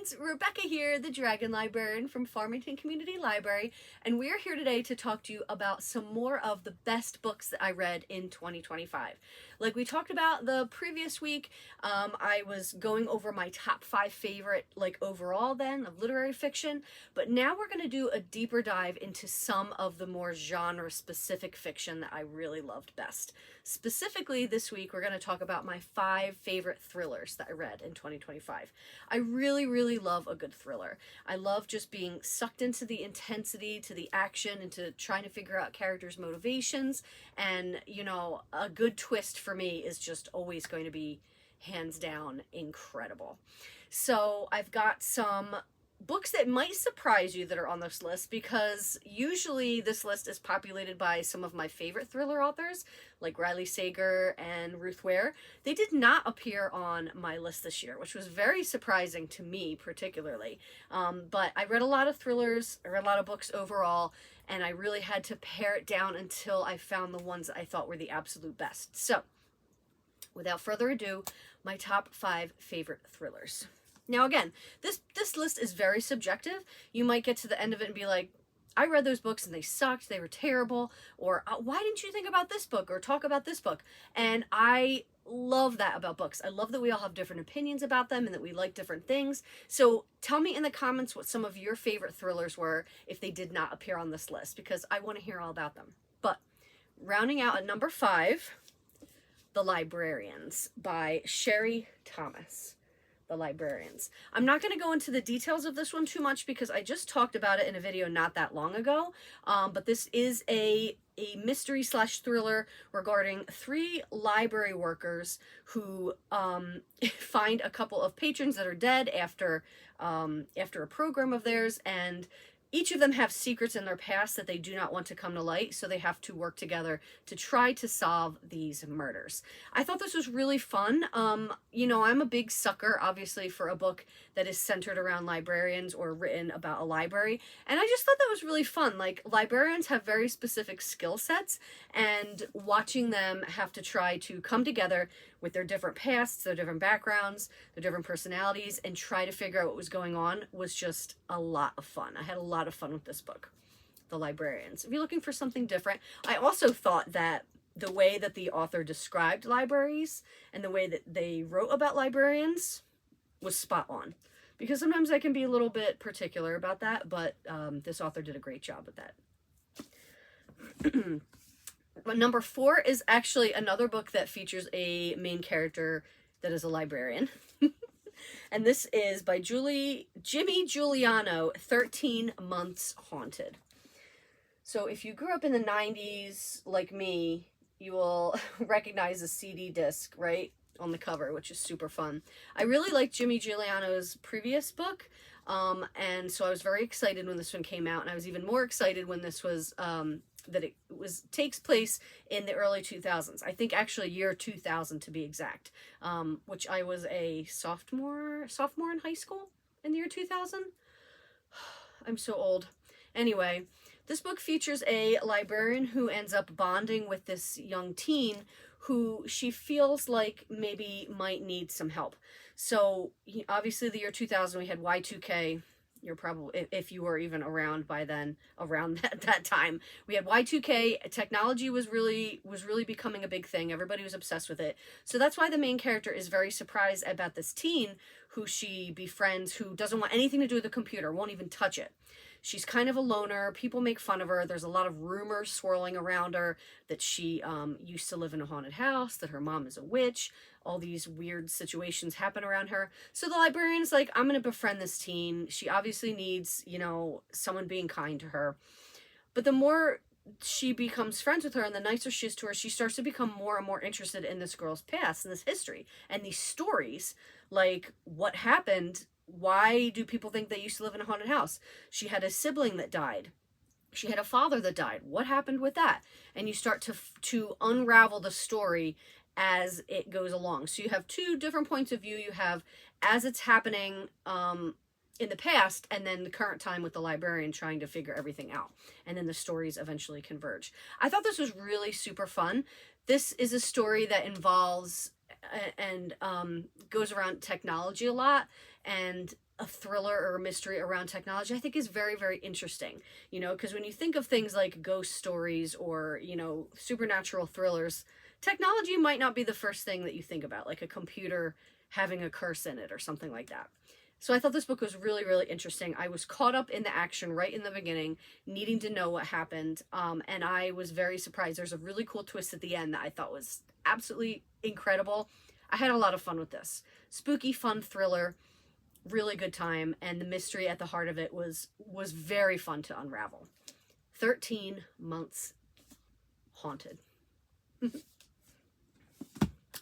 friends, Rebecca here, the Dragon Librarian from Farmington Community Library, and we are here today to talk to you about some more of the best books that I read in 2025. Like we talked about the previous week, I was going over my top 5 favorite, overall then, of literary fiction, but now we're going to do a deeper dive into some of the more genre-specific fiction that I really loved best. Specifically, this week, we're going to talk about my 5 favorite thrillers that I read in 2025. I really love a good thriller. I love just being sucked into the intensity, to the action, into trying to figure out characters' motivations, and, you know, a good twist for me is just always going to be, hands down, incredible. So I've got some books that might surprise you that are on this list, because usually this list is populated by some of my favorite thriller authors, like Riley Sager and Ruth Ware. They did not appear on my list this year, which was very surprising to me particularly. But I read a lot of thrillers, I read a lot of books overall, and I really had to pare it down until I found the ones that I thought were the absolute best. So, without further ado, my top 5 favorite thrillers. Now again, this list is very subjective. You might get to the end of it and be like, I read those books and they sucked, they were terrible, or why didn't you think about this book or talk about this book? And I love that about books. I love that we all have different opinions about them and that we like different things. So tell me in the comments what some of your favorite thrillers were if they did not appear on this list, because I want to hear all about them. But rounding out at number 5, The Librarians by Sherry Thomas. The Librarians. I'm not going to go into the details of this one too much because I just talked about it in a video not that long ago, but this is a mystery / thriller regarding 3 library workers who find a couple of patrons that are dead after a program of theirs, and each of them have secrets in their past that they do not want to come to light, so they have to work together to try to solve these murders. I thought this was really fun. You know, I'm a big sucker, obviously, for a book that is centered around librarians or written about a library, and I just thought that was really fun. Like, librarians have very specific skill sets, and watching them have to try to come together with their different pasts, their different backgrounds, their different personalities, and try to figure out what was going on was just a lot of fun. I had a lot of fun with this book, The Librarians. If you're looking for something different, I also thought that the way that the author described libraries and the way that they wrote about librarians was spot on. Because sometimes I can be a little bit particular about that, but this author did a great job with that. But number 4 is actually another book that features a main character that is a librarian. And this is by Jimmy Juliano, 13 Months Haunted. So if you grew up in the 90s like me, you will recognize the CD disc, right, on the cover, which is super fun. I really liked Jimmy Juliano's previous book, and so I was very excited when this one came out, and I was even more excited when this was takes place in the early 2000s. I think actually year 2000 to be exact, which I was a sophomore in high school in the year 2000. I'm so old. Anyway, this book features a librarian who ends up bonding with this young teen who she feels like maybe might need some help. So obviously the year 2000, we had Y2K. You're probably, if you were even around by then, around that time, we had Y2K. Technology was really becoming a big thing. Everybody was obsessed with it. So that's why the main character is very surprised about this teen who she befriends, who doesn't want anything to do with the computer, won't even touch it. She's kind of a loner. People make fun of her. There's a lot of rumors swirling around her that she used to live in a haunted house, that her mom is a witch. All these weird situations happen around her. So the librarian's like, I'm going to befriend this teen. She obviously needs, you know, someone being kind to her. But the more she becomes friends with her and the nicer she is to her, she starts to become more and more interested in this girl's past and this history and these stories. Like, what happened? Why do people think they used to live in a haunted house? She had a sibling that died. She had a father that died. What happened with that? And you start to unravel the story as it goes along. So you have 2 different points of view. You have as it's happening in the past, and then the current time with the librarian trying to figure everything out. And then the stories eventually converge. I thought this was really super fun. This is a story that involves and goes around technology a lot, and a thriller or a mystery around technology I think is very, very interesting, you know, because when you think of things like ghost stories or, you know, supernatural thrillers, technology might not be the first thing that you think about, like a computer having a curse in it or something like that. So I thought this book was really, really interesting. I was caught up in the action right in the beginning, needing to know what happened, and I was very surprised. There's a really cool twist at the end that I thought was absolutely incredible. I had a lot of fun with this. Spooky, fun thriller, really good time, and the mystery at the heart of it was very fun to unravel. 13 Months Haunted.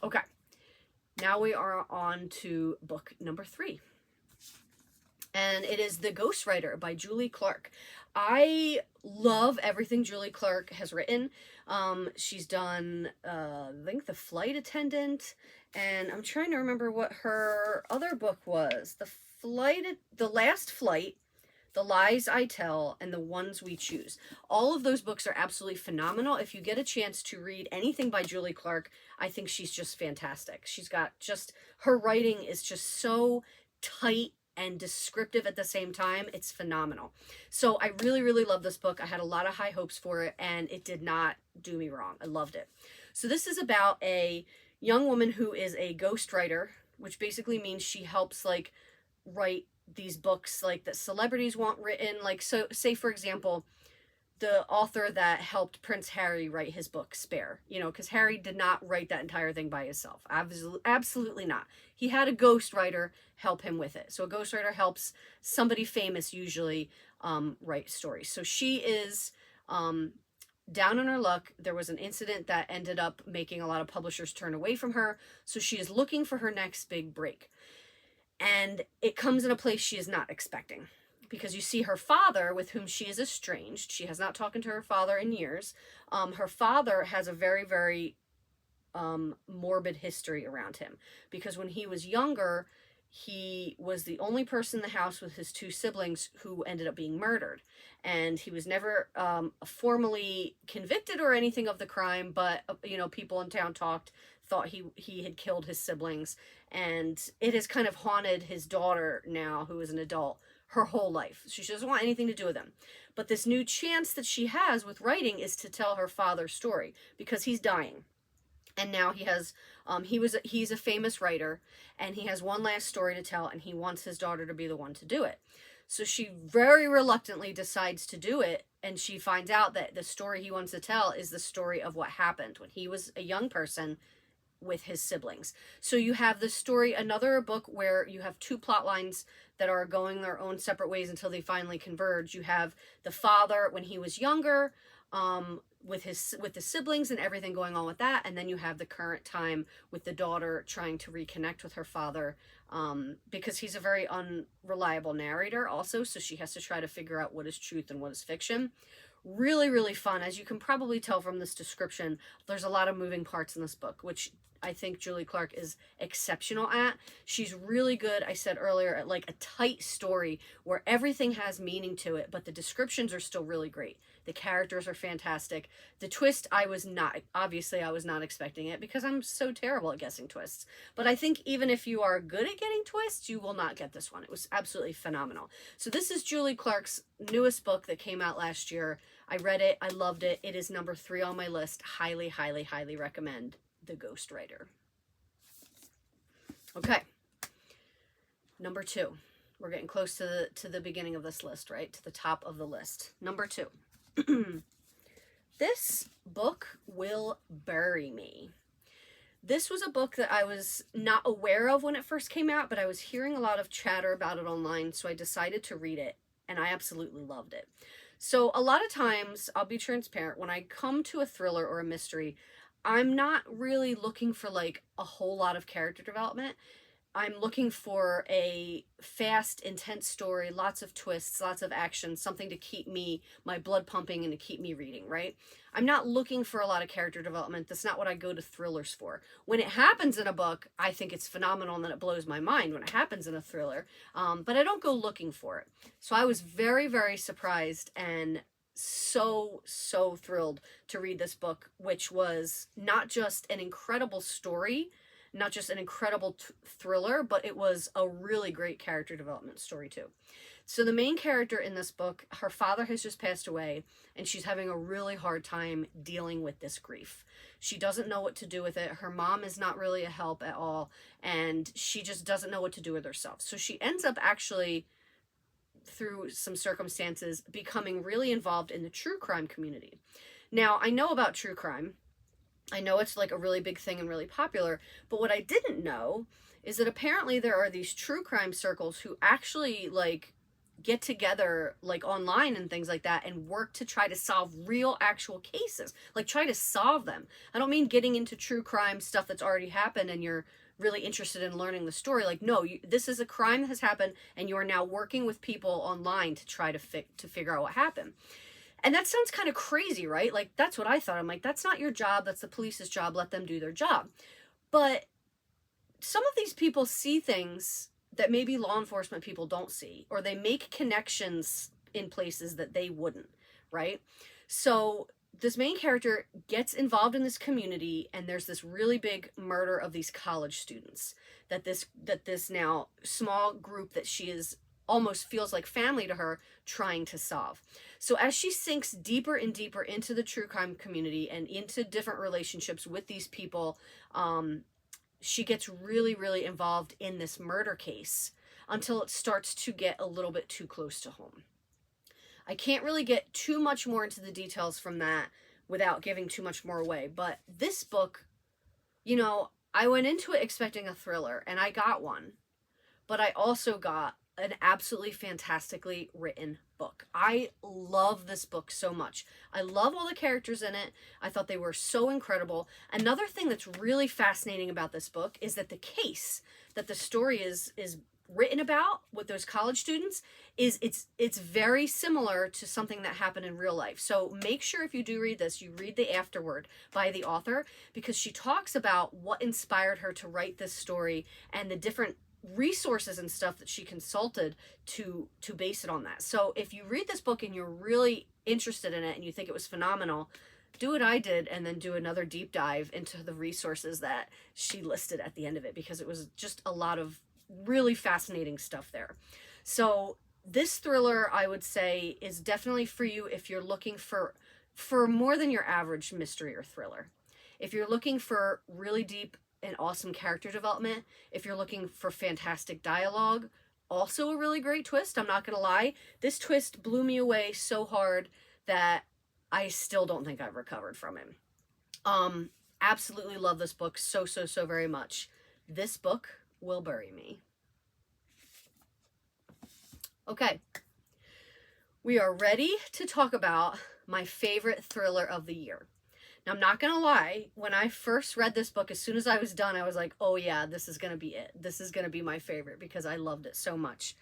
Okay, now we are on to book number 3. And it is The Ghostwriter by Julie Clark. I love everything Julie Clark has written. She's done, I think, The Flight Attendant, and I'm trying to remember what her other book was. The Last Flight, The Lies I Tell, and The Ones We Choose. All of those books are absolutely phenomenal. If you get a chance to read anything by Julie Clark, I think she's just fantastic. She's got her writing is just so tight and descriptive at the same time. It's phenomenal. So I really, really love this book. I had a lot of high hopes for it, and it did not do me wrong. I loved it. So this is about a young woman who is a ghostwriter, which basically means she helps like write these books like that celebrities want written. Like, so say for example, the author that helped Prince Harry write his book Spare, you know, because Harry did not write that entire thing by himself. Absolutely not. He had a ghostwriter help him with it. So a ghostwriter helps somebody famous usually write stories. So she is down on her luck. There was an incident that ended up making a lot of publishers turn away from her. So she is looking for her next big break. And it comes in a place she is not expecting. Because you see her father, with whom she is estranged. She has not talked to her father in years. Her father has a very, very morbid history around him. Because when he was younger, he was the only person in the house with his 2 siblings who ended up being murdered. And he was never formally convicted or anything of the crime, but, you know, people in town thought he had killed his siblings. And it has kind of haunted his daughter now, who is an adult, her whole life. She doesn't want anything to do with him. But this new chance that she has with writing is to tell her father's story, because he's dying. And now he has, he's a famous writer, and he has one last story to tell, and he wants his daughter to be the one to do it. So she very reluctantly decides to do it, and she finds out that the story he wants to tell is the story of what happened when he was a young person with his siblings. So you have this story, another book where you have 2 plot lines that are going their own separate ways until they finally converge. You have the father when he was younger, with the siblings and everything going on with that, and then you have the current time with the daughter trying to reconnect with her father, because he's a very unreliable narrator also, so she has to try to figure out what is truth and what is fiction. Really, really fun. As you can probably tell from this description, there's a lot of moving parts in this book, which I think Julie Clark is exceptional at. She's really good, I said earlier, at like a tight story where everything has meaning to it, but the descriptions are still really great. The characters are fantastic. The twist, I was not expecting it, because I'm so terrible at guessing twists. But I think even if you are good at getting twists, you will not get this one. It was absolutely phenomenal. So this is Julie Clark's newest book that came out last year. I read it. I loved it. It is number 3 on my list. Highly, highly, highly recommend The Ghostwriter. Okay. Number 2. We're getting close to the beginning of this list, right? To the top of the list. Number 2. This book will bury me. This was a book that I was not aware of when it first came out, but I was hearing a lot of chatter about it online, so I decided to read it, and I absolutely loved it. So a lot of times, I'll be transparent, when I come to a thriller or a mystery, I'm not really looking for like a whole lot of character development. I'm looking for a fast, intense story, lots of twists, lots of action, something to keep my blood pumping and to keep me reading, right? I'm not looking for a lot of character development. That's not what I go to thrillers for. When it happens in a book, I think it's phenomenal and then it blows my mind when it happens in a thriller, but I don't go looking for it. So I was very, very surprised and so thrilled to read this book, which was not just an incredible story not just an incredible thriller, but it was a really great character development story too. So the main character in this book, her father has just passed away, and she's having a really hard time dealing with this grief. She doesn't know what to do with it. Her mom is not really a help at all, and she just doesn't know what to do with herself. So she ends up actually, through some circumstances, becoming really involved in the true crime community. Now, I know about true crime. I know it's like a really big thing and really popular, but what I didn't know is that apparently there are these true crime circles who actually like get together like online and things like that and work to try to solve real actual cases, like try to solve them. I don't mean getting into true crime stuff that's already happened and you're really interested in learning the story. Like, no, this is a crime that has happened and you are now working with people online to try to figure out what happened. And that sounds kind of crazy, right? Like, that's what I thought. I'm like, that's not your job. That's the police's job. Let them do their job. But some of these people see things that maybe law enforcement people don't see, or they make connections in places that they wouldn't, right? So this main character gets involved in this community, and there's this really big murder of these college students that this now small group that she is almost feels like family to her trying to solve. So as she sinks deeper and deeper into the true crime community and into different relationships with these people, she gets really, really involved in this murder case until it starts to get a little bit too close to home. I can't really get too much more into the details from that without giving too much more away. But this book, you know, I went into it expecting a thriller, and I got one. But I also got an absolutely fantastically written book. I love this book so much. I love all the characters in it. I thought they were so incredible. Another thing that's really fascinating about this book is that the case that the story is written about with those college students is it's very similar to something that happened in real life. So make sure if you do read this, you read the afterword by the author, because she talks about what inspired her to write this story and the different resources and stuff that she consulted to base it on that. So if you read this book and you're really interested in it and you think it was phenomenal, do what I did and then do another deep dive into the resources that she listed at the end of it, because it was just a lot of really fascinating stuff there. So this thriller, I would say, is definitely for you if you're looking for more than your average mystery or thriller. If you're looking for really deep and awesome character development, if you're looking for fantastic dialogue, also a really great twist. I'm not gonna lie, this twist blew me away so hard that I still don't think I've recovered from it. Absolutely love this book so very much. This book will bury me. Okay, we are ready to talk about my favorite thriller of the year. Now, I'm not going to lie, when I first read this book, as soon as I was done, I was like, oh yeah, this is going to be it. This is going to be my favorite because I loved it so much.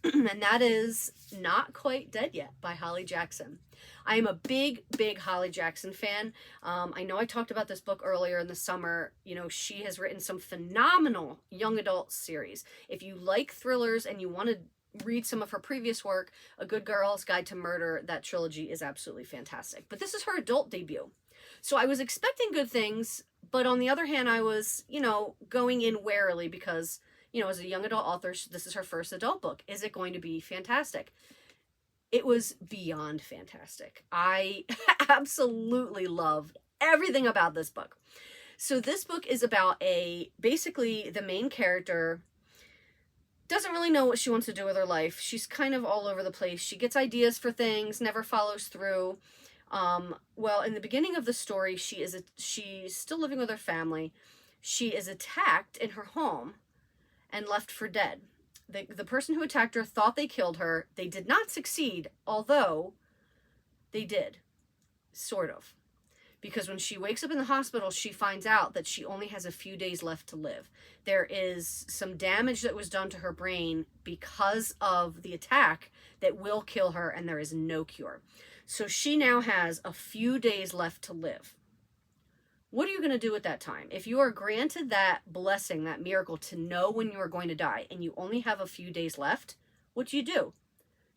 And that is Not Quite Dead Yet by Holly Jackson. I am a big Holly Jackson fan. I know I talked about this book earlier in the summer. You know, she has written some phenomenal young adult series. If you like thrillers and you want to read some of her previous work, A Good Girl's Guide to Murder, that trilogy is absolutely fantastic. But this is her adult debut. So I was expecting good things, but on the other hand, I was, you know, going in warily because, you know, as a young adult author, this is her first adult book. Is it going to be fantastic? It was beyond fantastic. I absolutely loved everything about this book. So this book is about basically the main character doesn't really know what she wants to do with her life. She's kind of all over the place. She gets ideas for things, never follows through. Well, in the beginning of the story, she's still living with her family. She is attacked in her home and left for dead. The person who attacked her thought they killed her. They did not succeed, although they did, sort of. Because when she wakes up in the hospital, she finds out that she only has a few days left to live. There is some damage that was done to her brain because of the attack that will kill her, and there is no cure. So she now has a few days left to live. What are you going to do at that time? If you are granted that blessing, that miracle to know when you are going to die, and you only have a few days left, what do? Do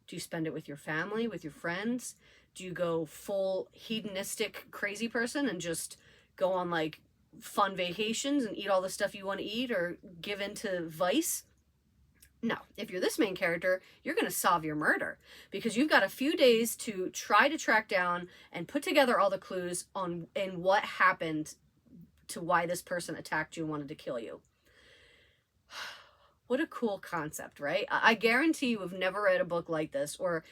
you spend it with your family, with your friends? Do you go full hedonistic crazy person and just go on like fun vacations and eat all the stuff you want to eat or give into vice. No, if you're this main character, you're going to solve your murder because you've got a few days to try to track down and put together all the clues on and what happened to why this person attacked you and wanted to kill you. What a cool concept, right? I guarantee you have never read a book like this or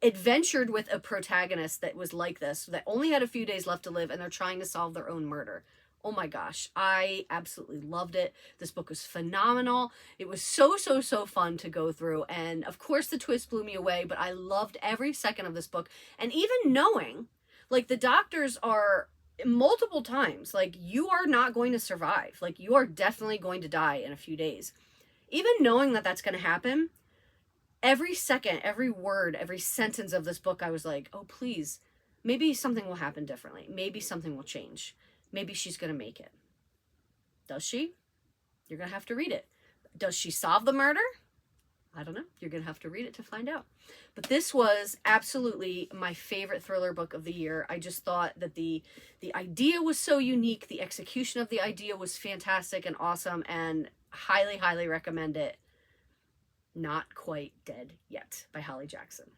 adventured with a protagonist that was like this, that only had a few days left to live and they're trying to solve their own murder. Oh my gosh, I absolutely loved it. This book was phenomenal. It was so fun to go through. And of course the twist blew me away, but I loved every second of this book. And even knowing, like, the doctors are multiple times, like, you are not going to survive. Like, you are definitely going to die in a few days. Even knowing that that's going to happen, every second, every word, every sentence of this book, I was like, oh, please, maybe something will happen differently. Maybe something will change. Maybe she's going to make it. Does she? You're going to have to read it. Does she solve the murder? I don't know. You're going to have to read it to find out. But this was absolutely my favorite thriller book of the year. I just thought that the idea was so unique. The execution of the idea was fantastic and awesome, and highly recommend it. Not Quite Dead Yet by Holly Jackson.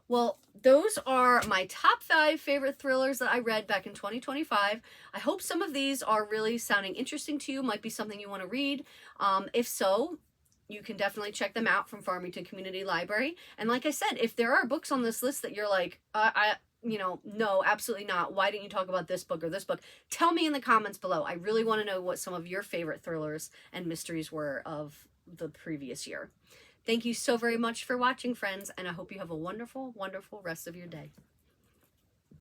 Well, those are my top 5 favorite thrillers that I read back in 2025. I hope some of these are really sounding interesting to you, might be something you want to read. If so, you can definitely check them out from Farmington Community Library. And like I said, if there are books on this list that you're like, no, absolutely not. Why didn't you talk about this book or this book? Tell me in the comments below. I really want to know what some of your favorite thrillers and mysteries were of the previous year. Thank you so very much for watching, friends, and I hope you have a wonderful rest of your day.